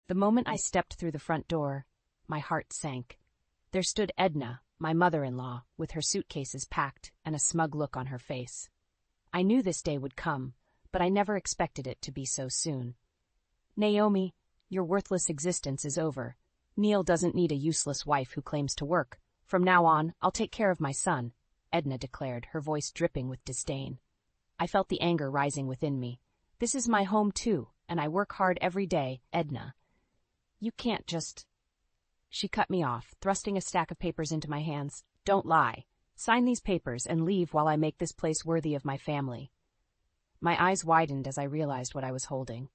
The moment I stepped through the front door, my heart sank. There stood Edna, my mother-in-law, with her suitcases packed and a smug look on her face. I knew this day would come, but I never expected it to be so soon. "Naomi, your worthless existence is over. Neil doesn't need a useless wife who claims to work. From now on, I'll take care of my son," Edna declared, her voice dripping with disdain. I felt the anger rising within me. "This is my home too, and I work hard every day, Edna. You can't just—" She cut me off, thrusting a stack of papers into my hands. "Don't lie. Sign these papers and leave while I make this place worthy of my family." My eyes widened as I realized what I was holding.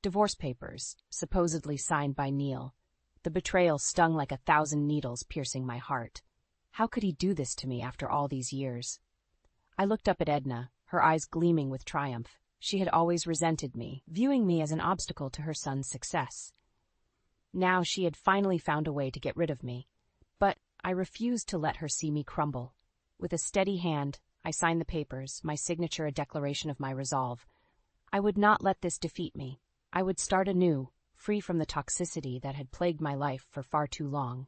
Divorce papers, supposedly signed by Neil. The betrayal stung like 1,000 needles, piercing my heart. How could he do this to me after all these years? I looked up at Edna, her eyes gleaming with triumph. She had always resented me, viewing me as an obstacle to her son's success. Now she had finally found a way to get rid of me. But I refused to let her see me crumble. With a steady hand, I signed the papers, my signature a declaration of my resolve. I would not let this defeat me. I would start anew, free from the toxicity that had plagued my life for far too long.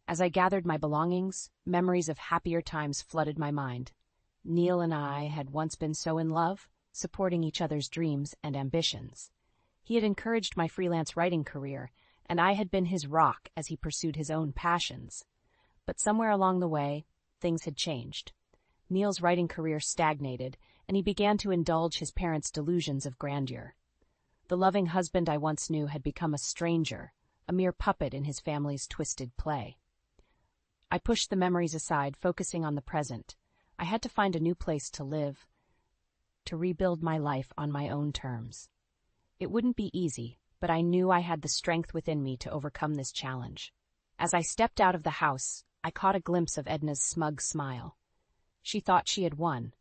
As I gathered my belongings, memories of happier times flooded my mind. Neil and I had once been so in love, supporting each other's dreams and ambitions. He had encouraged my freelance writing career, and I had been his rock as he pursued his own passions. But somewhere along the way, things had changed. Neil's writing career stagnated, and he began to indulge his parents' delusions of grandeur. The loving husband I once knew had become a stranger, a mere puppet in his family's twisted play. I pushed the memories aside, focusing on the present. I had to find a new place to live, to rebuild my life on my own terms. It wouldn't be easy, but I knew I had the strength within me to overcome this challenge. As I stepped out of the house, I caught a glimpse of Edna's smug smile. She thought she had won,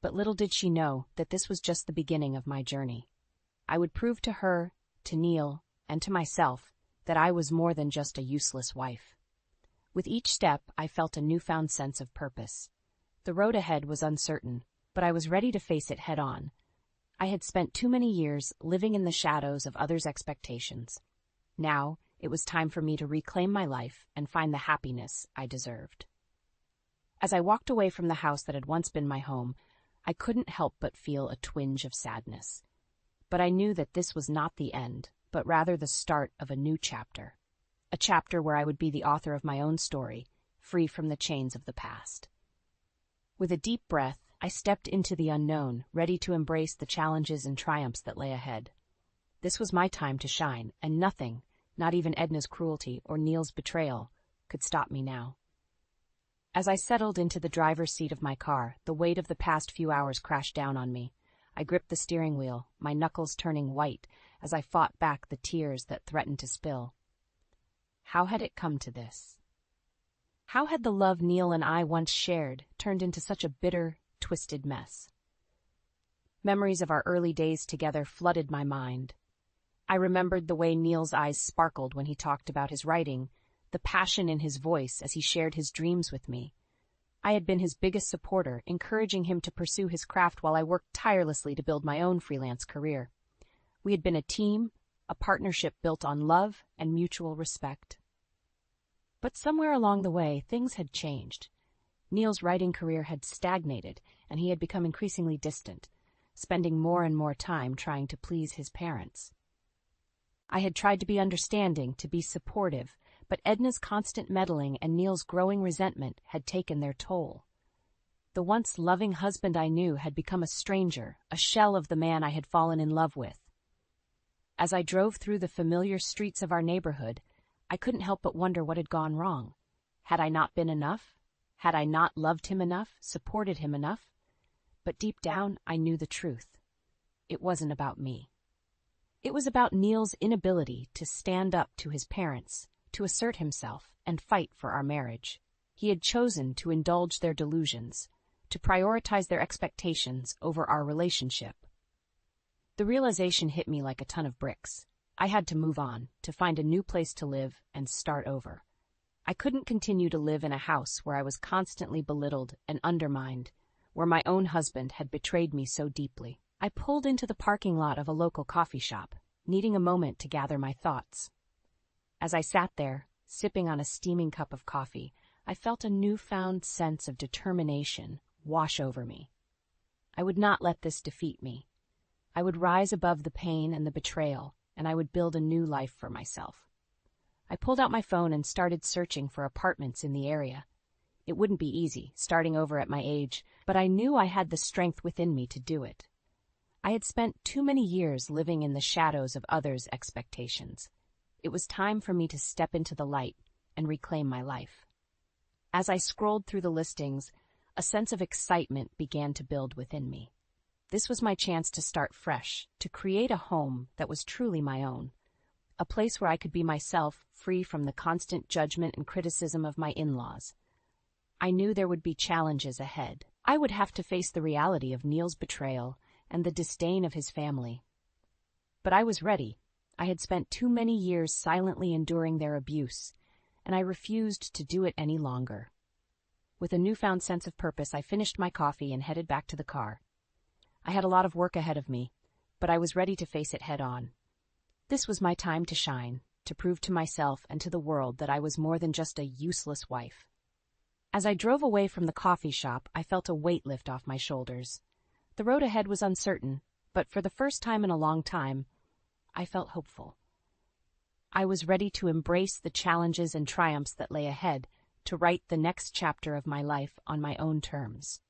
but little did she know that this was just the beginning of my journey. I would prove to her, to Neil, and to myself that I was more than just a useless wife. With each step, I felt a newfound sense of purpose. The road ahead was uncertain, but I was ready to face it head-on. I had spent too many years living in the shadows of others' expectations. Now, it was time for me to reclaim my life and find the happiness I deserved. As I walked away from the house that had once been my home, I couldn't help but feel a twinge of sadness. But I knew that this was not the end, but rather the start of a new chapter. A chapter where I would be the author of my own story, free from the chains of the past. With a deep breath, I stepped into the unknown, ready to embrace the challenges and triumphs that lay ahead. This was my time to shine, and nothing, not even Edna's cruelty or Neil's betrayal, could stop me now. As I settled into the driver's seat of my car, the weight of the past few hours crashed down on me. I gripped the steering wheel, my knuckles turning white as I fought back the tears that threatened to spill. How had it come to this? How had the love Neil and I once shared turned into such a bitter, twisted mess? Memories of our early days together flooded my mind. I remembered the way Neil's eyes sparkled when he talked about his writing, the passion in his voice as he shared his dreams with me. I had been his biggest supporter, encouraging him to pursue his craft while I worked tirelessly to build my own freelance career. We had been a team, a partnership built on love and mutual respect. But somewhere along the way, things had changed. Neil's writing career had stagnated, and he had become increasingly distant, spending more and more time trying to please his parents. I had tried to be understanding, to be supportive, but Edna's constant meddling and Neil's growing resentment had taken their toll. The once loving husband I knew had become a stranger, a shell of the man I had fallen in love with. As I drove through the familiar streets of our neighborhood, I couldn't help but wonder what had gone wrong. Had I not been enough? Had I not loved him enough, supported him enough? But deep down, I knew the truth. It wasn't about me. It was about Neil's inability to stand up to his parents, to assert himself and fight for our marriage. He had chosen to indulge their delusions, to prioritize their expectations over our relationship. The realization hit me like a ton of bricks. I had to move on, to find a new place to live and start over. I couldn't continue to live in a house where I was constantly belittled and undermined, where my own husband had betrayed me so deeply. I pulled into the parking lot of a local coffee shop, needing a moment to gather my thoughts. As I sat there, sipping on a steaming cup of coffee, I felt a newfound sense of determination wash over me. I would not let this defeat me. I would rise above the pain and the betrayal, and I would build a new life for myself. I pulled out my phone and started searching for apartments in the area. It wouldn't be easy, starting over at my age, but I knew I had the strength within me to do it. I had spent too many years living in the shadows of others' expectations. It was time for me to step into the light and reclaim my life. As I scrolled through the listings, a sense of excitement began to build within me. This was my chance to start fresh, to create a home that was truly my own. A place where I could be myself, free from the constant judgment and criticism of my in-laws. I knew there would be challenges ahead. I would have to face the reality of Neil's betrayal and the disdain of his family. But I was ready. I had spent too many years silently enduring their abuse, and I refused to do it any longer. With a newfound sense of purpose, I finished my coffee and headed back to the car. I had a lot of work ahead of me, but I was ready to face it head on. This was my time to shine, to prove to myself and to the world that I was more than just a useless wife. As I drove away from the coffee shop, I felt a weight lift off my shoulders. The road ahead was uncertain, but for the first time in a long time, I felt hopeful. I was ready to embrace the challenges and triumphs that lay ahead, to write the next chapter of my life on my own terms.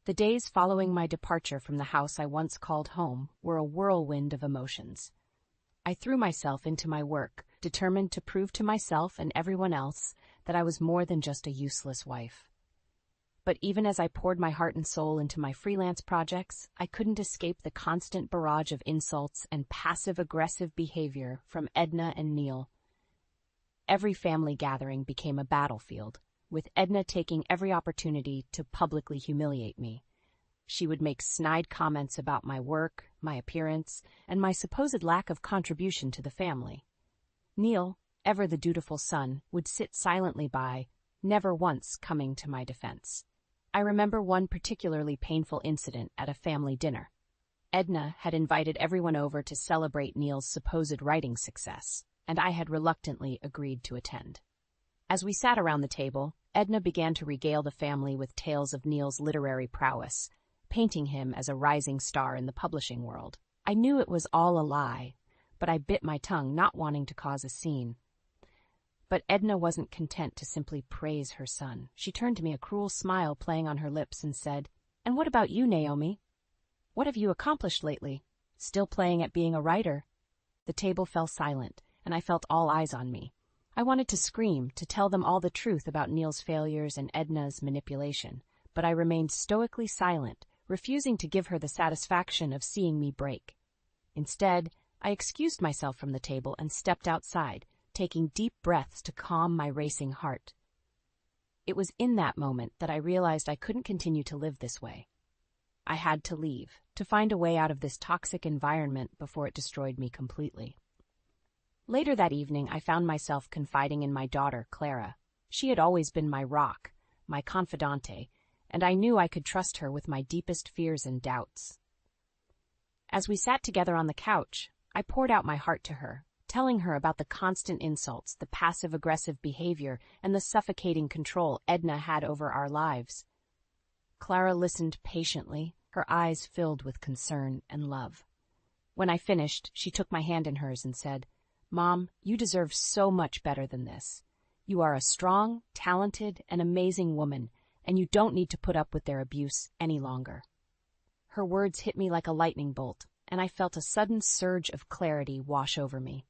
The days following my departure from the house I once called home were a whirlwind of emotions. I threw myself into my work, determined to prove to myself and everyone else that I was more than just a useless wife. But even as I poured my heart and soul into my freelance projects, I couldn't escape the constant barrage of insults and passive-aggressive behavior from Edna and Neil. Every family gathering became a battlefield, with Edna taking every opportunity to publicly humiliate me. She would make snide comments about my work, my appearance, and my supposed lack of contribution to the family. Neil, ever the dutiful son, would sit silently by, never once coming to my defense. I remember one particularly painful incident at a family dinner. Edna had invited everyone over to celebrate Neil's supposed writing success, and I had reluctantly agreed to attend. As we sat around the table, Edna began to regale the family with tales of Neil's literary prowess, painting him as a rising star in the publishing world. I knew it was all a lie, but I bit my tongue, not wanting to cause a scene. But Edna wasn't content to simply praise her son. She turned to me, a cruel smile playing on her lips, and said, "And what about you, Naomi? What have you accomplished lately? Still playing at being a writer?" The table fell silent, and I felt all eyes on me. I wanted to scream, to tell them all the truth about Neil's failures and Edna's manipulation, but I remained stoically silent, refusing to give her the satisfaction of seeing me break. Instead, I excused myself from the table and stepped outside, taking deep breaths to calm my racing heart. It was in that moment that I realized I couldn't continue to live this way. I had to leave, to find a way out of this toxic environment before it destroyed me completely. Later that evening, I found myself confiding in my daughter, Clara. She had always been my rock, my confidante, and I knew I could trust her with my deepest fears and doubts. As we sat together on the couch, I poured out my heart to her, telling her about the constant insults, the passive-aggressive behavior, and the suffocating control Edna had over our lives. Clara listened patiently, her eyes filled with concern and love. When I finished, she took my hand in hers and said, "Mom, you deserve so much better than this. You are a strong, talented, and amazing woman, and you don't need to put up with their abuse any longer." Her words hit me like a lightning bolt, and I felt a sudden surge of clarity wash over me.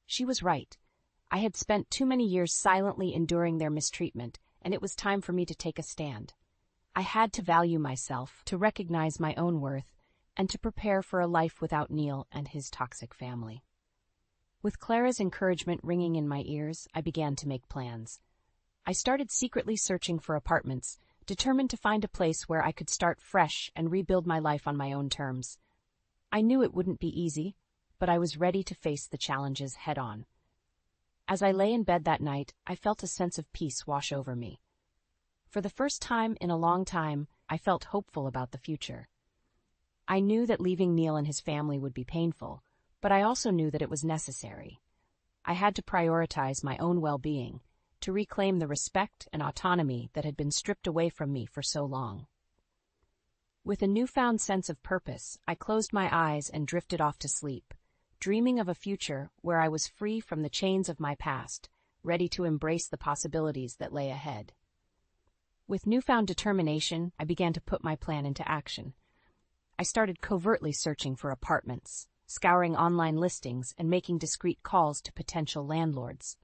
She was right. I had spent too many years silently enduring their mistreatment, and it was time for me to take a stand. I had to value myself, to recognize my own worth, and to prepare for a life without Neil and his toxic family. With Clara's encouragement ringing in my ears, I began to make plans. I started secretly searching for apartments, determined to find a place where I could start fresh and rebuild my life on my own terms. I knew it wouldn't be easy, but I was ready to face the challenges head-on. As I lay in bed that night, I felt a sense of peace wash over me. For the first time in a long time, I felt hopeful about the future. I knew that leaving Neil and his family would be painful, but I also knew that it was necessary. I had to prioritize my own well-being, to reclaim the respect and autonomy that had been stripped away from me for so long. With a newfound sense of purpose, I closed my eyes and drifted off to sleep, dreaming of a future where I was free from the chains of my past, ready to embrace the possibilities that lay ahead. With newfound determination, I began to put my plan into action. I started covertly searching for apartments, scouring online listings, and making discreet calls to potential landlords.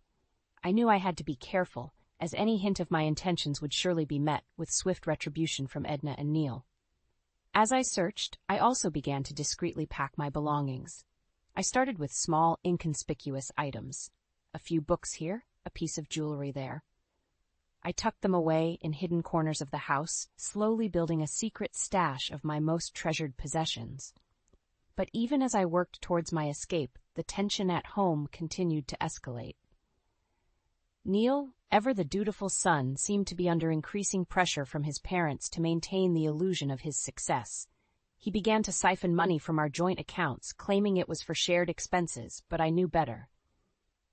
I knew I had to be careful, as any hint of my intentions would surely be met with swift retribution from Edna and Neil. As I searched, I also began to discreetly pack my belongings. I started with small, inconspicuous items. A few books here, a piece of jewelry there. I tucked them away in hidden corners of the house, slowly building a secret stash of my most treasured possessions. But even as I worked towards my escape, the tension at home continued to escalate. Neil, ever the dutiful son, seemed to be under increasing pressure from his parents to maintain the illusion of his success. He began to siphon money from our joint accounts, claiming it was for shared expenses, but I knew better.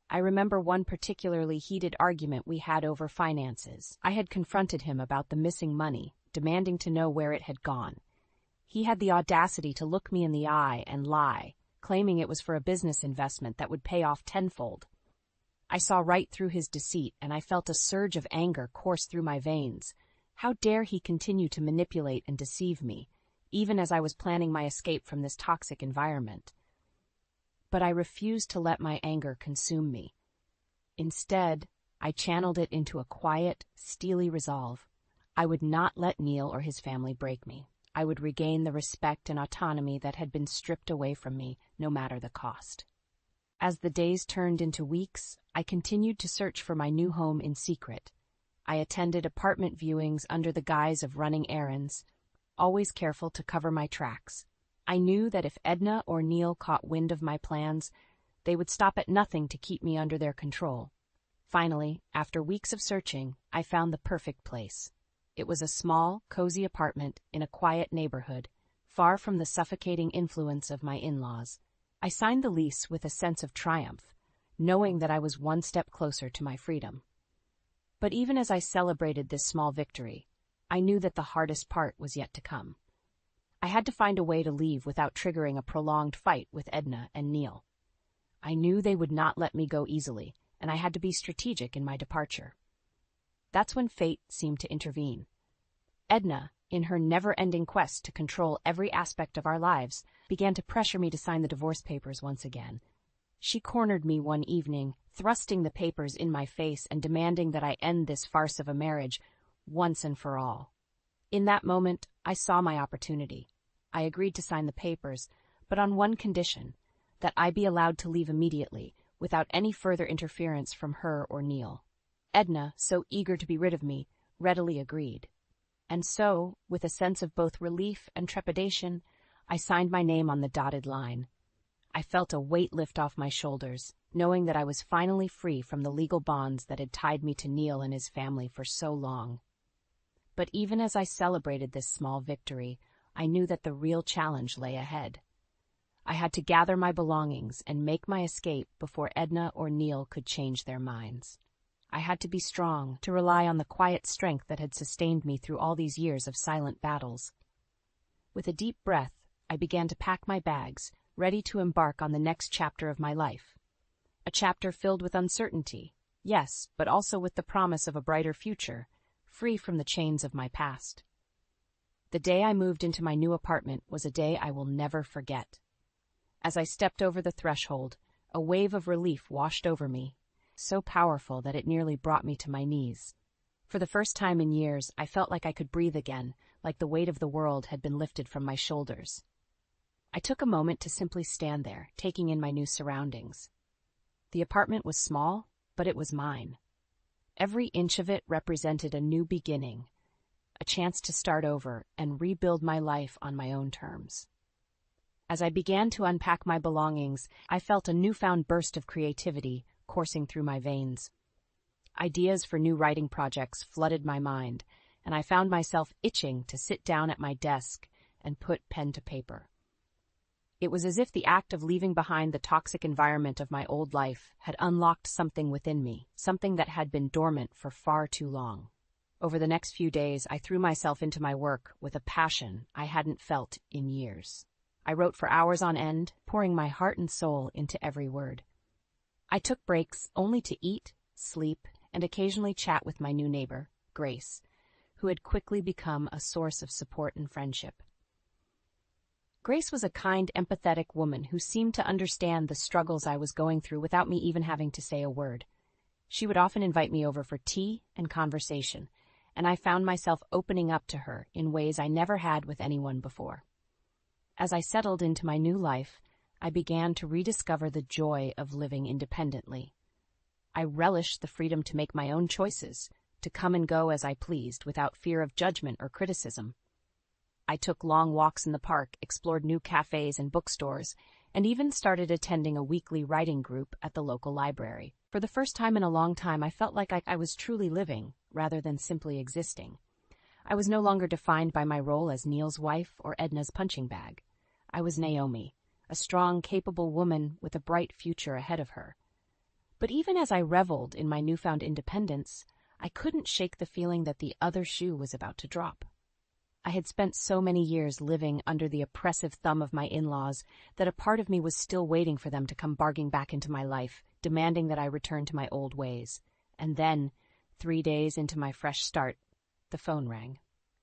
I remember one particularly heated argument we had over finances. I had confronted him about the missing money, demanding to know where it had gone. He had the audacity to look me in the eye and lie, claiming it was for a business investment that would pay off tenfold. I saw right through his deceit, and I felt a surge of anger course through my veins. How dare he continue to manipulate and deceive me, even as I was planning my escape from this toxic environment? But I refused to let my anger consume me. Instead, I channeled it into a quiet, steely resolve. I would not let Neil or his family break me. I would regain the respect and autonomy that had been stripped away from me, no matter the cost. As the days turned into weeks, I continued to search for my new home in secret. I attended apartment viewings under the guise of running errands, always careful to cover my tracks. I knew that if Edna or Neil caught wind of my plans, they would stop at nothing to keep me under their control. Finally, after weeks of searching, I found the perfect place. It was a small, cozy apartment in a quiet neighborhood, far from the suffocating influence of my in-laws. I signed the lease with a sense of triumph, knowing that I was one step closer to my freedom. But even as I celebrated this small victory, I knew that the hardest part was yet to come. I had to find a way to leave without triggering a prolonged fight with Edna and Neil. I knew they would not let me go easily, and I had to be strategic in my departure. That's when fate seemed to intervene. Edna, in her never-ending quest to control every aspect of our lives, began to pressure me to sign the divorce papers once again. She cornered me one evening, thrusting the papers in my face and demanding that I end this farce of a marriage once and for all. In that moment, I saw my opportunity. I agreed to sign the papers, but on one condition, that I be allowed to leave immediately, without any further interference from her or Neil. Edna, so eager to be rid of me, readily agreed. And so, with a sense of both relief and trepidation, I signed my name on the dotted line. I felt a weight lift off my shoulders, knowing that I was finally free from the legal bonds that had tied me to Neil and his family for so long. But even as I celebrated this small victory, I knew that the real challenge lay ahead. I had to gather my belongings and make my escape before Edna or Neil could change their minds. I had to be strong, to rely on the quiet strength that had sustained me through all these years of silent battles. With a deep breath, I began to pack my bags, ready to embark on the next chapter of my life. A chapter filled with uncertainty, yes, but also with the promise of a brighter future, free from the chains of my past. The day I moved into my new apartment was a day I will never forget. As I stepped over the threshold, a wave of relief washed over me, so powerful that it nearly brought me to my knees. For the first time in years, I felt like I could breathe again, like the weight of the world had been lifted from my shoulders. I took a moment to simply stand there, taking in my new surroundings. The apartment was small, but it was mine. Every inch of it represented a new beginning, a chance to start over and rebuild my life on my own terms. As I began to unpack my belongings, I felt a newfound burst of creativity coursing through my veins. Ideas for new writing projects flooded my mind, and I found myself itching to sit down at my desk and put pen to paper. It was as if the act of leaving behind the toxic environment of my old life had unlocked something within me, something that had been dormant for far too long. Over the next few days, I threw myself into my work with a passion I hadn't felt in years. I wrote for hours on end, pouring my heart and soul into every word. I took breaks only to eat, sleep, and occasionally chat with my new neighbor, Grace, who had quickly become a source of support and friendship. Grace was a kind, empathetic woman who seemed to understand the struggles I was going through without me even having to say a word. She would often invite me over for tea and conversation, and I found myself opening up to her in ways I never had with anyone before. As I settled into my new life, I began to rediscover the joy of living independently. I relished the freedom to make my own choices, to come and go as I pleased without fear of judgment or criticism. I took long walks in the park, explored new cafes and bookstores, and even started attending a weekly writing group at the local library. For the first time in a long time, I felt like I was truly living, rather than simply existing. I was no longer defined by my role as Neil's wife or Edna's punching bag. I was Naomi, a strong, capable woman with a bright future ahead of her. But even as I reveled in my newfound independence, I couldn't shake the feeling that the other shoe was about to drop. I had spent so many years living under the oppressive thumb of my in-laws that a part of me was still waiting for them to come barging back into my life, demanding that I return to my old ways. And then, 3 days into my fresh start, the phone rang.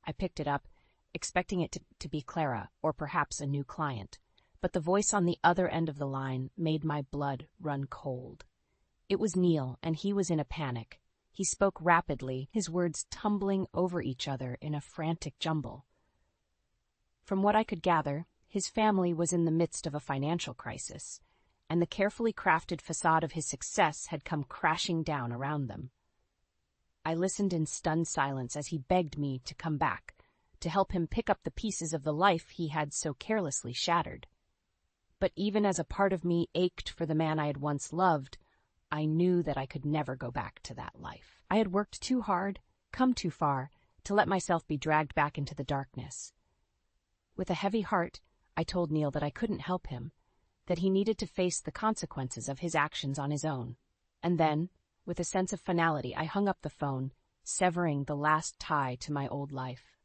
I picked it up, expecting it to be Clara or perhaps a new client, but the voice on the other end of the line made my blood run cold. It was Neil, and he was in a panic. He spoke rapidly, his words tumbling over each other in a frantic jumble. From what I could gather, his family was in the midst of a financial crisis, and the carefully crafted facade of his success had come crashing down around them. I listened in stunned silence as he begged me to come back, to help him pick up the pieces of the life he had so carelessly shattered. But even as a part of me ached for the man I had once loved, I knew that I could never go back to that life. I had worked too hard, come too far, to let myself be dragged back into the darkness. With a heavy heart, I told Neil that I couldn't help him, that he needed to face the consequences of his actions on his own. And then, with a sense of finality, I hung up the phone, severing the last tie to my old life.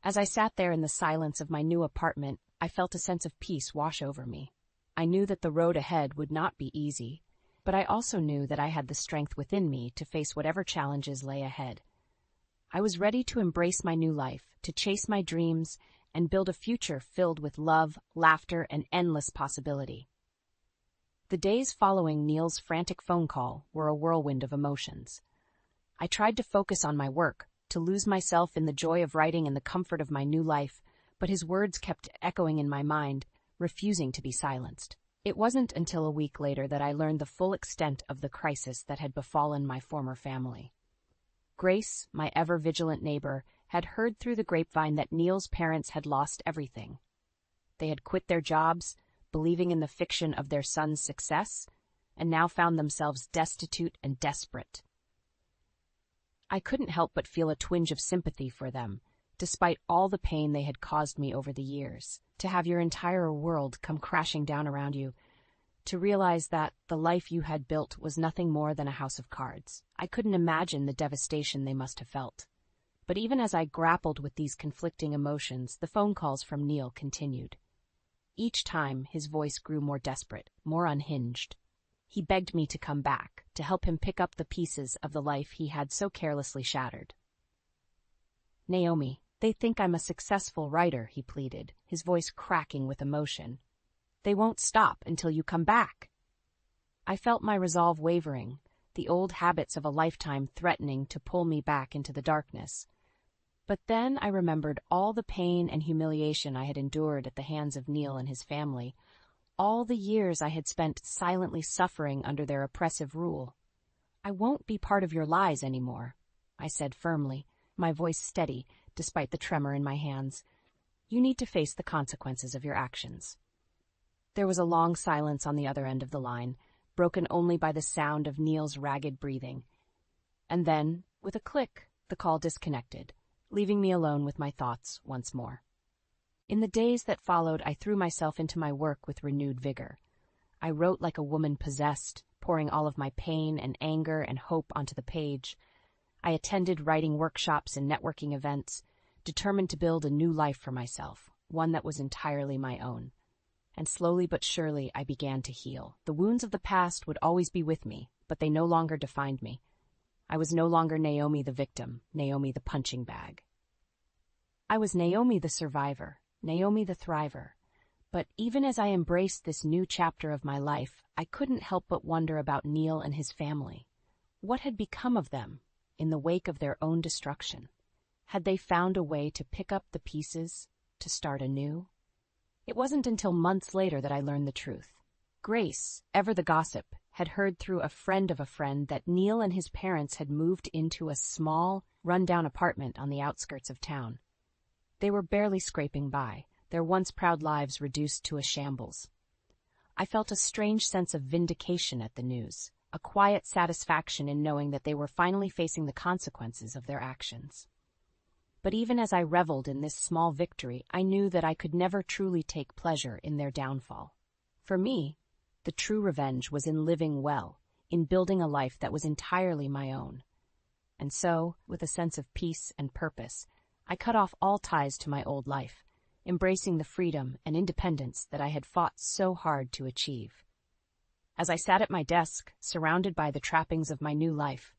As I sat there in the silence of my new apartment, I felt a sense of peace wash over me. I knew that the road ahead would not be easy, but I also knew that I had the strength within me to face whatever challenges lay ahead. I was ready to embrace my new life, to chase my dreams, and build a future filled with love, laughter, and endless possibility. The days following Neil's frantic phone call were a whirlwind of emotions. I tried to focus on my work, to lose myself in the joy of writing and the comfort of my new life, but his words kept echoing in my mind, refusing to be silenced. It wasn't until a week later that I learned the full extent of the crisis that had befallen my former family. Grace, my ever-vigilant neighbor, had heard through the grapevine that Neil's parents had lost everything. They had quit their jobs, believing in the fiction of their son's success, and now found themselves destitute and desperate. I couldn't help but feel a twinge of sympathy for them, despite all the pain they had caused me over the years. To have your entire world come crashing down around you, to realize that the life you had built was nothing more than a house of cards. I couldn't imagine the devastation they must have felt. But even as I grappled with these conflicting emotions, the phone calls from Neil continued. Each time, his voice grew more desperate, more unhinged. He begged me to come back, to help him pick up the pieces of the life he had so carelessly shattered. "Naomi, they think I'm a successful writer," he pleaded, his voice cracking with emotion. "They won't stop until you come back." I felt my resolve wavering, the old habits of a lifetime threatening to pull me back into the darkness. But then I remembered all the pain and humiliation I had endured at the hands of Neil and his family, all the years I had spent silently suffering under their oppressive rule. "I won't be part of your lies anymore," I said firmly, my voice steady despite the tremor in my hands. "You need to face the consequences of your actions." There was a long silence on the other end of the line, broken only by the sound of Neil's ragged breathing. And then, with a click, the call disconnected, leaving me alone with my thoughts once more. In the days that followed, I threw myself into my work with renewed vigor. I wrote like a woman possessed, pouring all of my pain and anger and hope onto the page. I attended writing workshops and networking events, determined to build a new life for myself, one that was entirely my own. And slowly but surely, I began to heal. The wounds of the past would always be with me, but they no longer defined me. I was no longer Naomi the victim, Naomi the punching bag. I was Naomi the survivor, Naomi the thriver. But even as I embraced this new chapter of my life, I couldn't help but wonder about Neil and his family. What had become of them in the wake of their own destruction? Had they found a way to pick up the pieces, to start anew? It wasn't until months later that I learned the truth. Grace, ever the gossip, had heard through a friend of a friend that Neil and his parents had moved into a small, run-down apartment on the outskirts of town. They were barely scraping by, their once proud lives reduced to a shambles. I felt a strange sense of vindication at the news, a quiet satisfaction in knowing that they were finally facing the consequences of their actions. But even as I reveled in this small victory, I knew that I could never truly take pleasure in their downfall. For me, the true revenge was in living well, in building a life that was entirely my own. And so, with a sense of peace and purpose, I cut off all ties to my old life, embracing the freedom and independence that I had fought so hard to achieve. As I sat at my desk, surrounded by the trappings of my new life,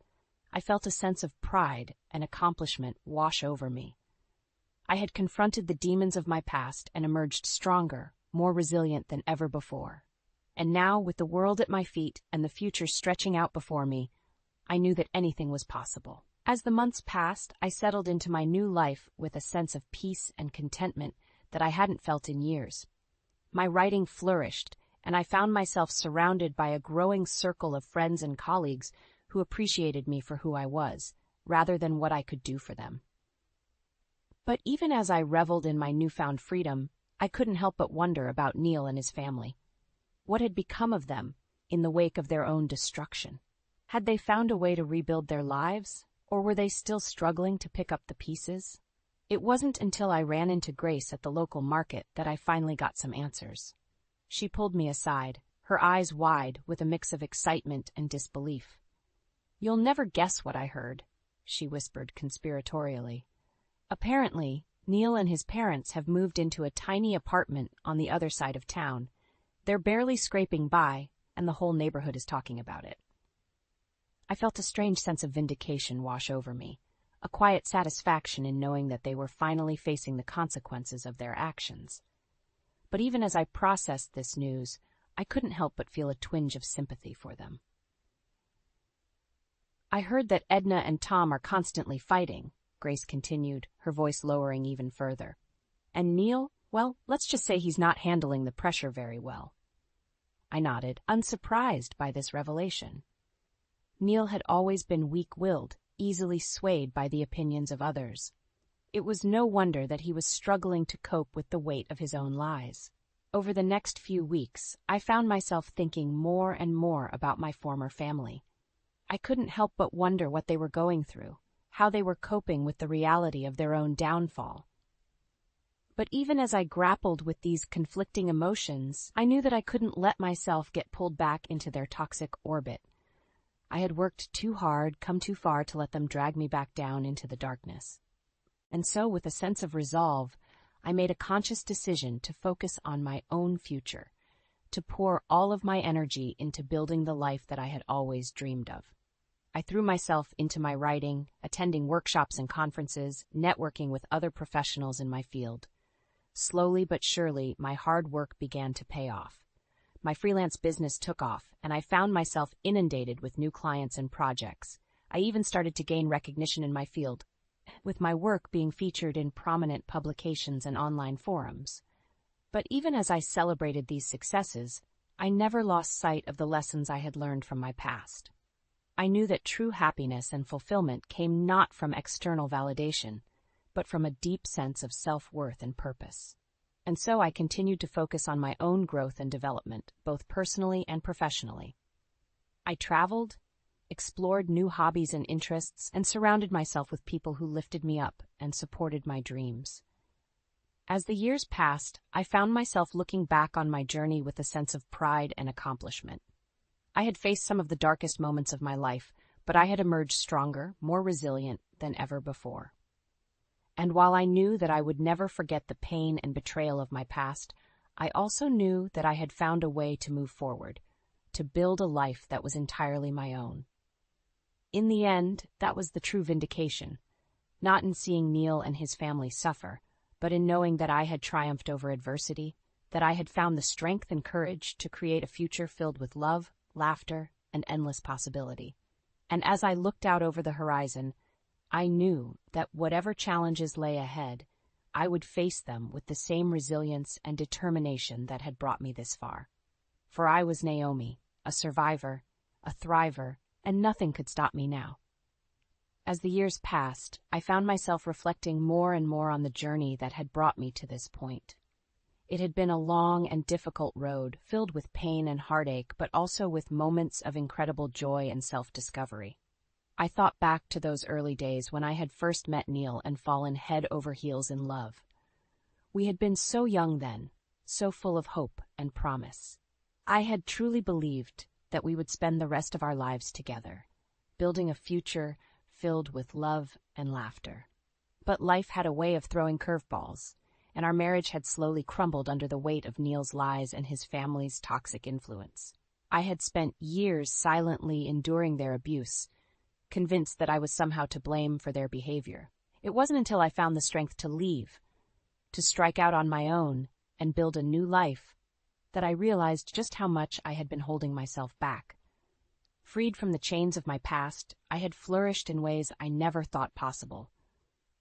I felt a sense of pride and accomplishment wash over me. I had confronted the demons of my past and emerged stronger, more resilient than ever before. And now, with the world at my feet and the future stretching out before me, I knew that anything was possible. As the months passed, I settled into my new life with a sense of peace and contentment that I hadn't felt in years. My writing flourished, and I found myself surrounded by a growing circle of friends and colleagues who appreciated me for who I was, rather than what I could do for them. But even as I reveled in my newfound freedom, I couldn't help but wonder about Neil and his family. What had become of them in the wake of their own destruction? Had they found a way to rebuild their lives, or were they still struggling to pick up the pieces? It wasn't until I ran into Grace at the local market that I finally got some answers. She pulled me aside, her eyes wide with a mix of excitement and disbelief. "You'll never guess what I heard," she whispered conspiratorially. "Apparently, Neil and his parents have moved into a tiny apartment on the other side of town. They're barely scraping by, and the whole neighborhood is talking about it." I felt a strange sense of vindication wash over me, a quiet satisfaction in knowing that they were finally facing the consequences of their actions. But even as I processed this news, I couldn't help but feel a twinge of sympathy for them. "I heard that Edna and Tom are constantly fighting," Grace continued, her voice lowering even further. "And Neil, well, let's just say he's not handling the pressure very well." I nodded, unsurprised by this revelation. Neil had always been weak-willed, easily swayed by the opinions of others. It was no wonder that he was struggling to cope with the weight of his own lies. Over the next few weeks, I found myself thinking more and more about my former family. I couldn't help but wonder what they were going through, how they were coping with the reality of their own downfall. But even as I grappled with these conflicting emotions, I knew that I couldn't let myself get pulled back into their toxic orbit. I had worked too hard, come too far to let them drag me back down into the darkness. And so, with a sense of resolve, I made a conscious decision to focus on my own future, to pour all of my energy into building the life that I had always dreamed of. I threw myself into my writing, attending workshops and conferences, networking with other professionals in my field. Slowly but surely, my hard work began to pay off. My freelance business took off, and I found myself inundated with new clients and projects. I even started to gain recognition in my field, with my work being featured in prominent publications and online forums. But even as I celebrated these successes, I never lost sight of the lessons I had learned from my past. I knew that true happiness and fulfillment came not from external validation, but from a deep sense of self-worth and purpose. And so I continued to focus on my own growth and development, both personally and professionally. I traveled, explored new hobbies and interests, and surrounded myself with people who lifted me up and supported my dreams. As the years passed, I found myself looking back on my journey with a sense of pride and accomplishment. I had faced some of the darkest moments of my life, but I had emerged stronger, more resilient than ever before. And while I knew that I would never forget the pain and betrayal of my past, I also knew that I had found a way to move forward, to build a life that was entirely my own. In the end, that was the true vindication, not in seeing Neil and his family suffer, but in knowing that I had triumphed over adversity, that I had found the strength and courage to create a future filled with love, laughter, and endless possibility. And as I looked out over the horizon, I knew that whatever challenges lay ahead, I would face them with the same resilience and determination that had brought me this far. For I was Naomi, a survivor, a thriver, and nothing could stop me now. As the years passed, I found myself reflecting more and more on the journey that had brought me to this point. It had been a long and difficult road, filled with pain and heartache, but also with moments of incredible joy and self-discovery. I thought back to those early days when I had first met Neil and fallen head over heels in love. We had been so young then, so full of hope and promise. I had truly believed that we would spend the rest of our lives together, building a future filled with love and laughter. But life had a way of throwing curveballs, and our marriage had slowly crumbled under the weight of Neil's lies and his family's toxic influence. I had spent years silently enduring their abuse, convinced that I was somehow to blame for their behavior. It wasn't until I found the strength to leave, to strike out on my own, and build a new life, that I realized just how much I had been holding myself back. Freed from the chains of my past, I had flourished in ways I never thought possible.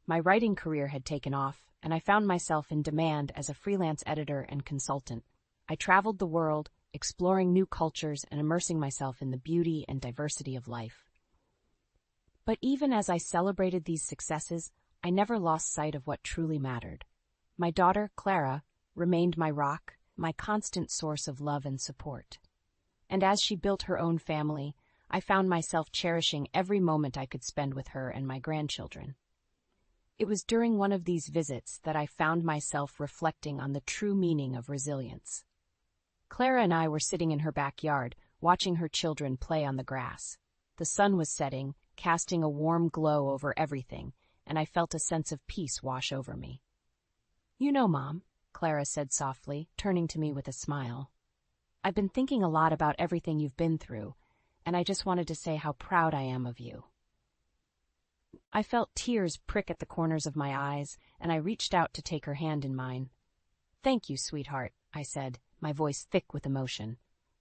My writing career had taken off, and I found myself in demand as a freelance editor and consultant. I traveled the world, exploring new cultures and immersing myself in the beauty and diversity of life. But even as I celebrated these successes, I never lost sight of what truly mattered. My daughter, Clara, remained my rock, my constant source of love and support. And as she built her own family, I found myself cherishing every moment I could spend with her and my grandchildren. It was during one of these visits that I found myself reflecting on the true meaning of resilience. Clara and I were sitting in her backyard, watching her children play on the grass. The sun was setting, casting a warm glow over everything, and I felt a sense of peace wash over me. "You know, Mom," Clara said softly, turning to me with a smile, "I've been thinking a lot about everything you've been through, and I just wanted to say how proud I am of you." I felt tears prick at the corners of my eyes, and I reached out to take her hand in mine. "Thank you, sweetheart," I said, my voice thick with emotion.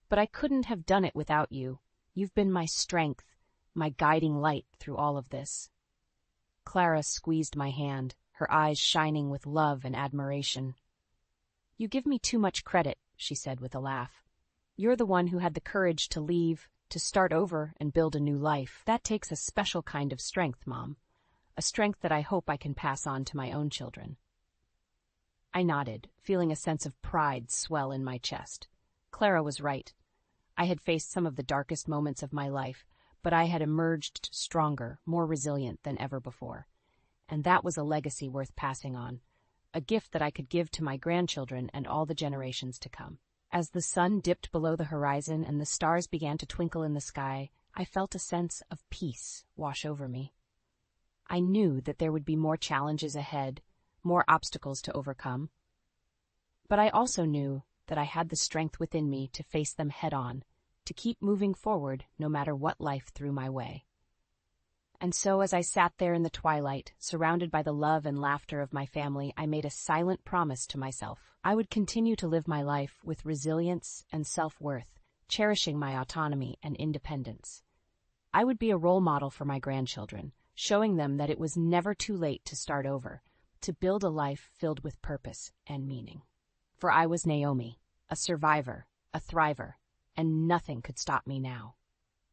"But I couldn't have done it without you. You've been my strength, my guiding light through all of this." Clara squeezed my hand, her eyes shining with love and admiration. "You give me too much credit," she said with a laugh. "You're the one who had the courage to leave, to start over and build a new life. That takes a special kind of strength, Mom. A strength that I hope I can pass on to my own children." I nodded, feeling a sense of pride swell in my chest. Clara was right. I had faced some of the darkest moments of my life, but I had emerged stronger, more resilient than ever before. And that was a legacy worth passing on, a gift that I could give to my grandchildren and all the generations to come. As the sun dipped below the horizon and the stars began to twinkle in the sky, I felt a sense of peace wash over me. I knew that there would be more challenges ahead, more obstacles to overcome. But I also knew that I had the strength within me to face them head-on, to keep moving forward no matter what life threw my way. And so as I sat there in the twilight, surrounded by the love and laughter of my family, I made a silent promise to myself. I would continue to live my life with resilience and self-worth, cherishing my autonomy and independence. I would be a role model for my grandchildren, showing them that it was never too late to start over, to build a life filled with purpose and meaning. For I was Naomi, a survivor, a thriver, and nothing could stop me now.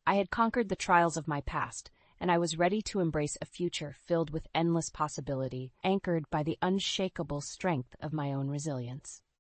I had conquered the trials of my past, and I was ready to embrace a future filled with endless possibility, anchored by the unshakable strength of my own resilience.